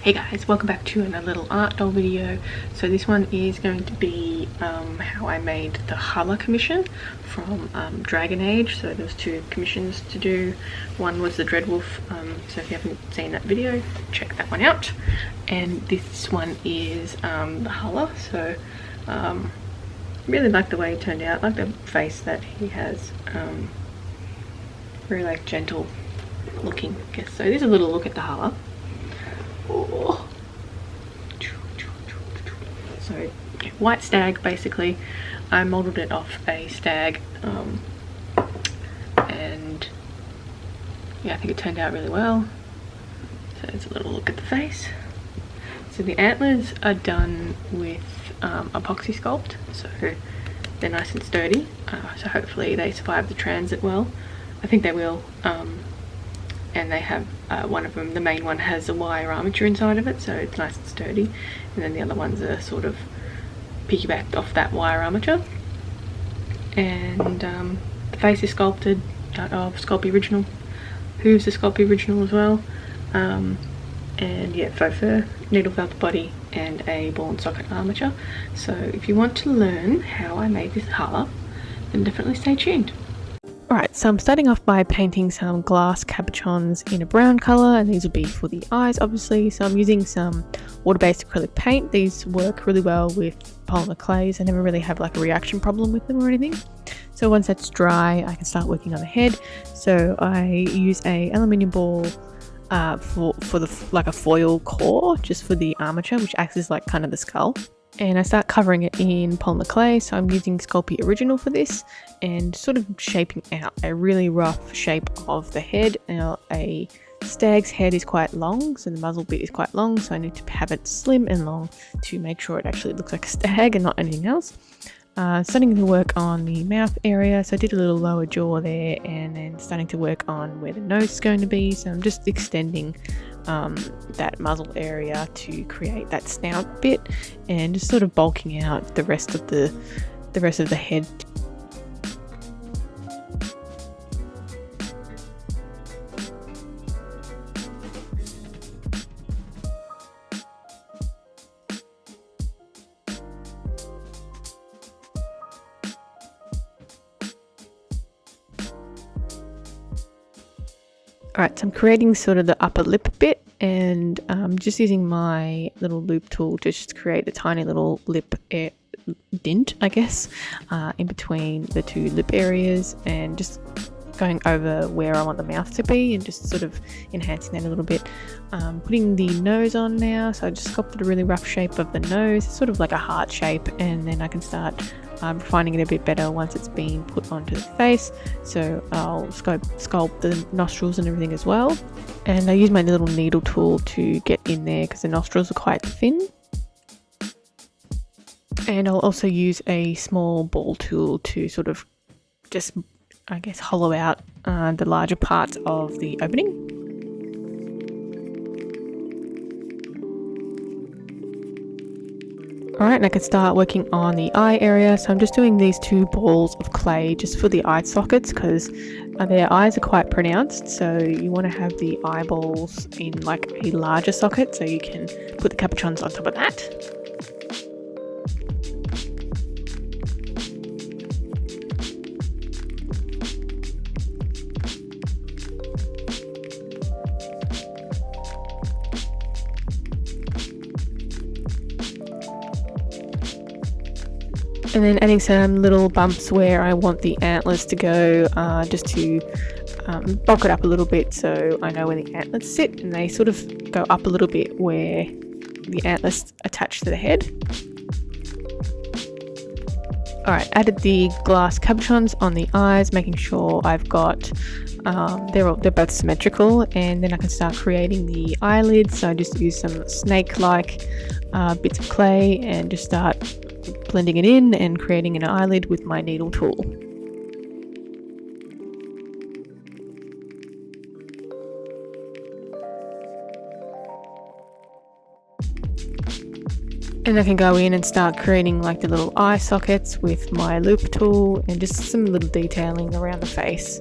Hey guys, welcome back to another little art doll video. So this one is going to be how I made the Halla commission from Dragon Age. So there's two commissions to do. One was the Dreadwolf, so if you haven't seen that video, check that one out. And this one is the Halla. So really like the way it turned out. I like the face that he has. Very like gentle looking, I guess. So this is a little look at the Halla. Oh. So yeah, white stag basically. I modelled it off a stag, and yeah, I think it turned out really well. So it's a little look at the face. So the antlers are done with epoxy sculpt, so they're nice and sturdy. So hopefully they survive the transit well. I think they will. And they have one of them, the main one has a wire armature inside of it, so it's nice and sturdy, and then the other ones are sort of piggybacked off that wire armature. And the face is sculpted out of Sculpey Original. Hooves are Sculpey Original as well. And yeah, faux fur, needle felt body, and a ball and socket armature. So if you want to learn how I made this Halla, then definitely stay tuned. Alright, so I'm starting off by painting some glass cabochons in a brown colour, and these will be for the eyes obviously. So I'm using some water-based acrylic paint. These work really well with polymer clays. I never really have like a reaction problem with them or anything. So once that's dry, I can start working on the head. So I use a aluminium ball for like a foil core, just for the armature, which acts as like kind of the skull. And I start covering it in polymer clay, so I'm using Sculpey Original for this, and sort of shaping out a really rough shape of the head. Now a stag's head is quite long, so the muzzle bit is quite long, so I need to have it slim and long to make sure it actually looks like a stag and not anything else. Starting to work on the mouth area, so I did a little lower jaw there, and then starting to work on where the nose is going to be. So I'm just extending that muzzle area to create that snout bit, and just sort of bulking out the rest of the head. Alright, so I'm creating sort of the upper lip bit, and just using my little loop tool to just create a tiny little lip dint, I guess, in between the two lip areas, and just going over where I want the mouth to be and just sort of enhancing that a little bit. Putting the nose on now, so I just sculpted a really rough shape of the nose, sort of like a heart shape, and then I can start refining it a bit better once it's been put onto the face. So I'll sculpt the nostrils and everything as well, and I use my little needle tool to get in there because the nostrils are quite thin. And I'll also use a small ball tool to sort of just, I guess, hollow out the larger parts of the opening. Alright, and I can start working on the eye area. So I'm just doing these two balls of clay just for the eye sockets, because their eyes are quite pronounced, so you want to have the eyeballs in like a larger socket so you can put the cabochons on top of that. And then adding some little bumps where I want the antlers to go, just to bulk it up a little bit so I know where the antlers sit, and they sort of go up a little bit where the antlers attach to the head. Alright, added the glass cabochons on the eyes, making sure I've got they're both symmetrical, and then I can start creating the eyelids. So I just use some snake-like bits of clay and just start blending it in and creating an eyelid with my needle tool. And I can go in and start creating like the little eye sockets with my loop tool, and just some little detailing around the face.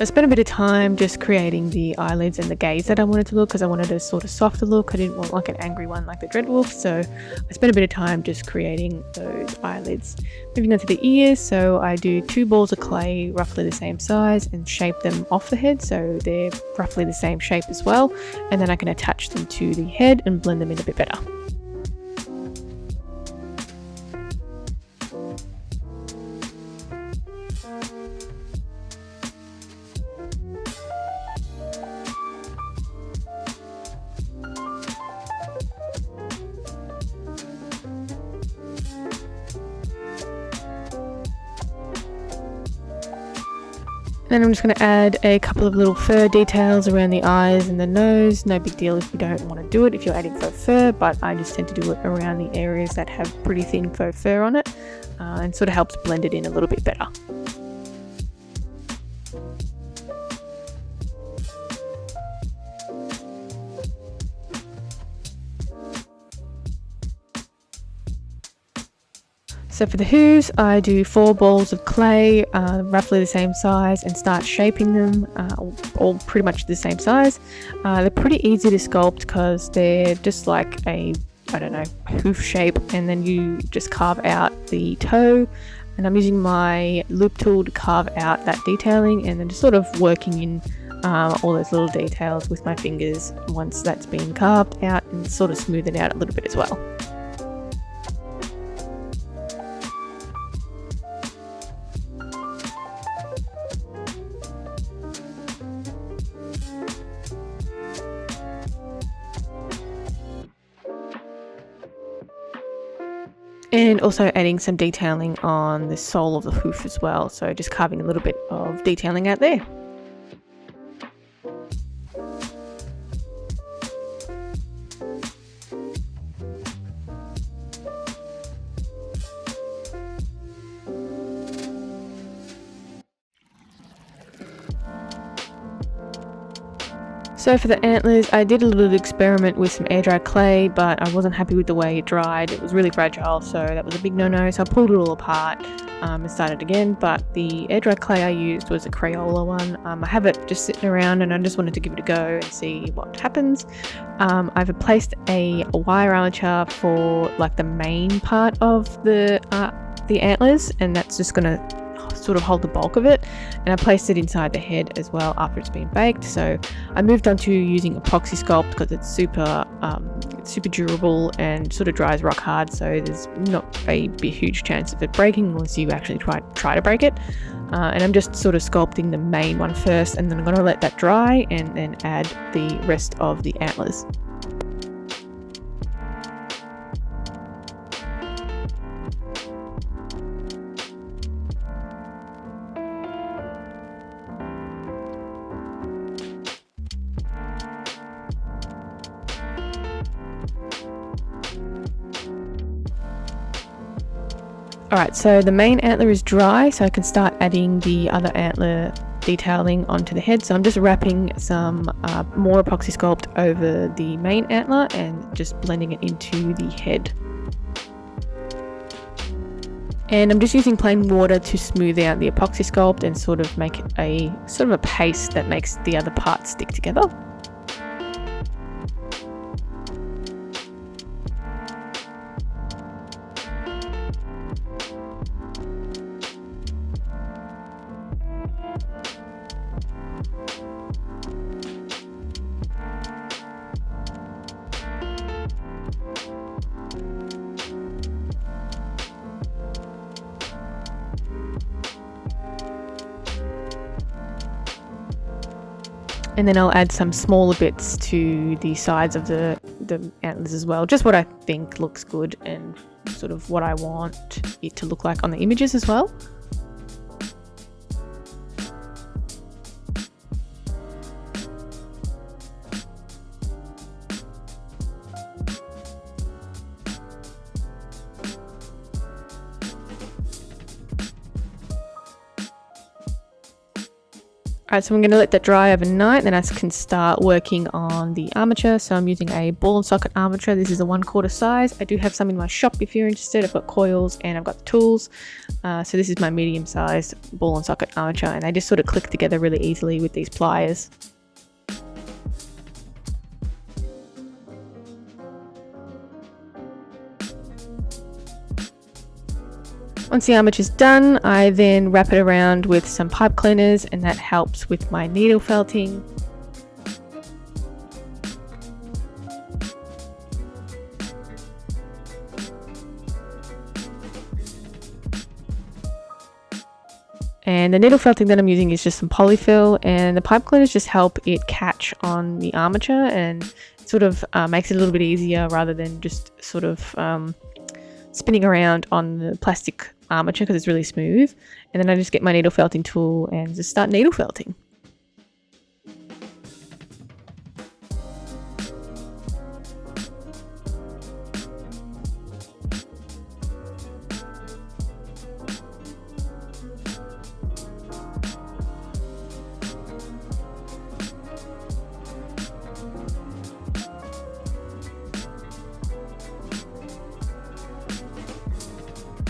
I spent a bit of time just creating the eyelids and the gaze that I wanted to look, because I wanted a sort of softer look. I didn't want like an angry one like the Dreadwolf, so I spent a bit of time just creating those eyelids. Moving on to the ears, so I do 2 balls of clay roughly the same size and shape them off the head so they're roughly the same shape as well, and then I can attach them to the head and blend them in a bit better. Then I'm just going to add a couple of little fur details around the eyes and the nose. No big deal if you don't want to do it if you're adding faux fur, but I just tend to do it around the areas that have pretty thin faux fur on it, and sort of helps blend it in a little bit better. So for the hooves, I do 4 balls of clay, roughly the same size, and start shaping them, all pretty much the same size. They're pretty easy to sculpt because they're just like a, I don't know, hoof shape, and then you just carve out the toe. And I'm using my loop tool to carve out that detailing, and then just sort of working in all those little details with my fingers once that's been carved out, and sort of smooth it out a little bit as well. And also adding some detailing on the sole of the hoof as well, so just carving a little bit of detailing out there. So for the antlers, I did a little experiment with some air dry clay, but I wasn't happy with the way it dried. It was really fragile, so that was a big no-no. So I pulled it all apart and started again. But the air dry clay I used was a Crayola one. I have it just sitting around, and I just wanted to give it a go and see what happens. I've placed a wire armature for like the main part of the antlers, and that's just gonna sort of hold the bulk of it, and I placed it inside the head as well after it's been baked. So I moved on to using epoxy sculpt because it's super durable and sort of dries rock hard, so there's not a huge chance of it breaking unless you actually try to break it. And I'm just sort of sculpting the main one first, and then I'm going to let that dry and then add the rest of the antlers. Alright, so the main antler is dry, so I can start adding the other antler detailing onto the head. So I'm just wrapping some more epoxy sculpt over the main antler and just blending it into the head. And I'm just using plain water to smooth out the epoxy sculpt and sort of make it a paste that makes the other parts stick together. And then I'll add some smaller bits to the sides of the antlers as well, just what I think looks good and sort of what I want it to look like on the images as well. Alright, so I'm going to let that dry overnight, then I can start working on the armature. So I'm using a ball and socket armature. This is a 1/4 size. I do have some in my shop if you're interested. I've got coils and I've got the tools. So this is my medium sized ball and socket armature, and they just sort of click together really easily with these pliers. Once the armature's done, I then wrap it around with some pipe cleaners, and that helps with my needle felting. And the needle felting that I'm using is just some polyfill, and the pipe cleaners just help it catch on the armature, and it sort of makes it a little bit easier rather than just sort of spinning around on the plastic armature because it's really smooth. And then I just get my needle felting tool and just start needle felting.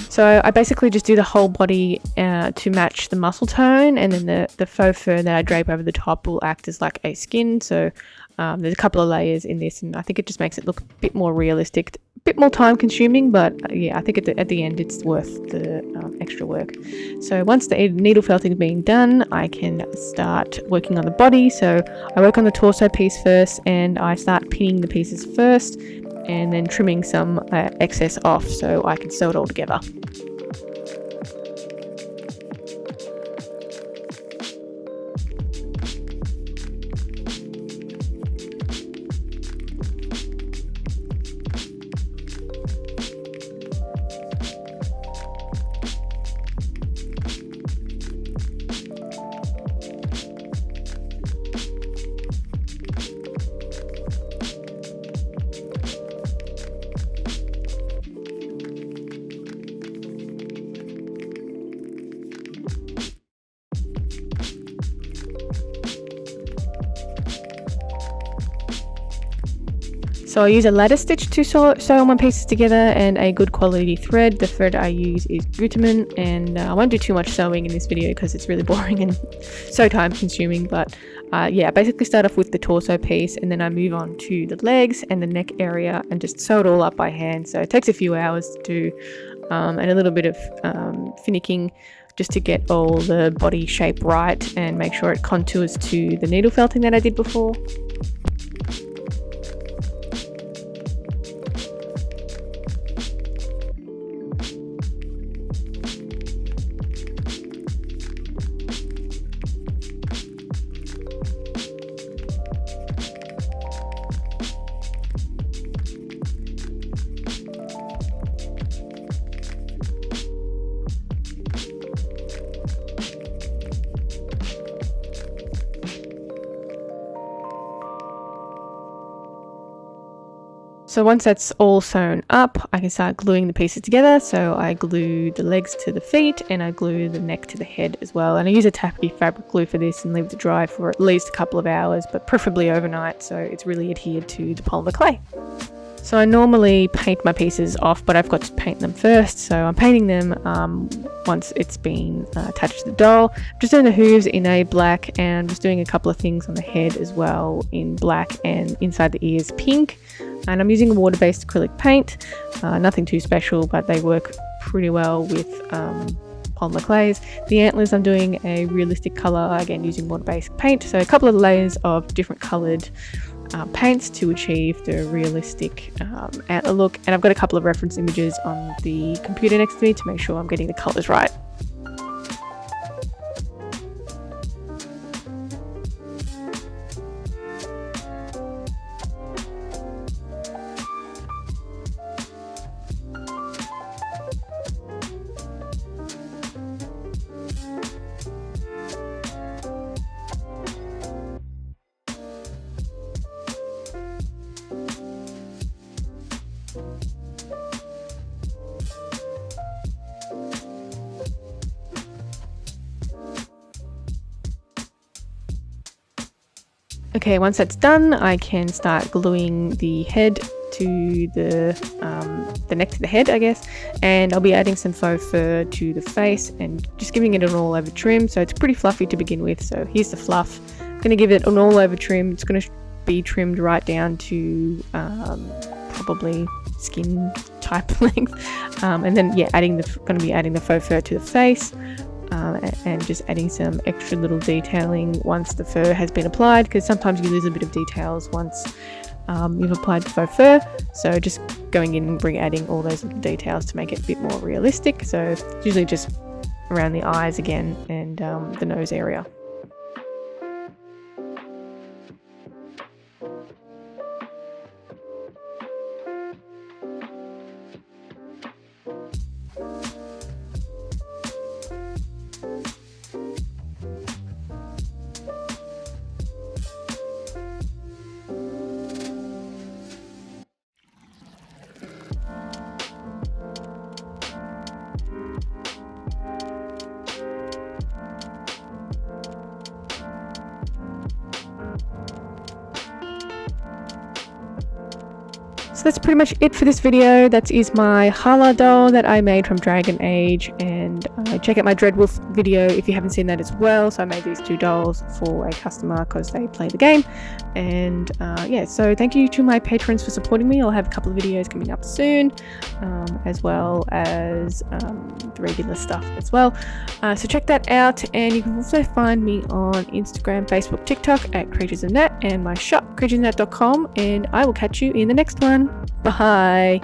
So I basically just do the whole body to match the muscle tone, and then the faux fur that I drape over the top will act as like a skin. So there's a couple of layers in this, and I think it just makes it look a bit more realistic, a bit more time consuming, but yeah, I think at the end it's worth the extra work. So once the needle felting has been done, I can start working on the body. So I work on the torso piece first, and I start pinning the pieces first, and then trimming some excess off so I can sew it all together. So I use a ladder stitch to sew all my pieces together, and a good quality thread. The thread I use is Gutterman, and I won't do too much sewing in this video because it's really boring and so time consuming, but yeah, I basically start off with the torso piece, and then I move on to the legs and the neck area and just sew it all up by hand. So it takes a few hours to do, and a little bit of finicking just to get all the body shape right and make sure it contours to the needle felting that I did before. So once that's all sewn up, I can start gluing the pieces together. So I glue the legs to the feet, and I glue the neck to the head as well. And I use a tacky fabric glue for this and leave it to dry for at least a couple of hours, but preferably overnight, so it's really adhered to the polymer clay. So I normally paint my pieces off, but I've got to paint them first. So I'm painting them once it's been attached to the doll. I'm just doing the hooves in a black, and I'm just doing a couple of things on the head as well in black, and inside the ears pink. And I'm using a water-based acrylic paint, nothing too special, but they work pretty well with polymer clays. The antlers, I'm doing a realistic colour, again using water-based paint. So a couple of layers of different coloured paints to achieve the realistic antler look. And I've got a couple of reference images on the computer next to me to make sure I'm getting the colours right. Okay, once that's done, I can start gluing the head to the neck to the head, I guess, and I'll be adding some faux fur to the face and just giving it an all over trim. So it's pretty fluffy to begin with. So here's the fluff. I'm going to give it an all over trim. It's going to be trimmed right down to probably skin type length, and then yeah, going to be adding the faux fur to the face. And just adding some extra little detailing once the fur has been applied, because sometimes you lose a bit of details once you've applied the faux fur. So just going in and adding all those little details to make it a bit more realistic. So it's usually just around the eyes again and the nose area. So that's pretty much it for this video. That is my Halla doll that I made from Dragon Age, and check out my Dreadwolf video if you haven't seen that as well. So I made these two dolls for a customer because they play the game, and yeah, so thank you to my patrons for supporting me. I'll have a couple of videos coming up soon, as well as the regular stuff as well. So check that out, and you can also find me on Instagram, Facebook, TikTok at Creatures of Nat, and my shop creaturesofnat.com, and I will catch you in the next one. Bye.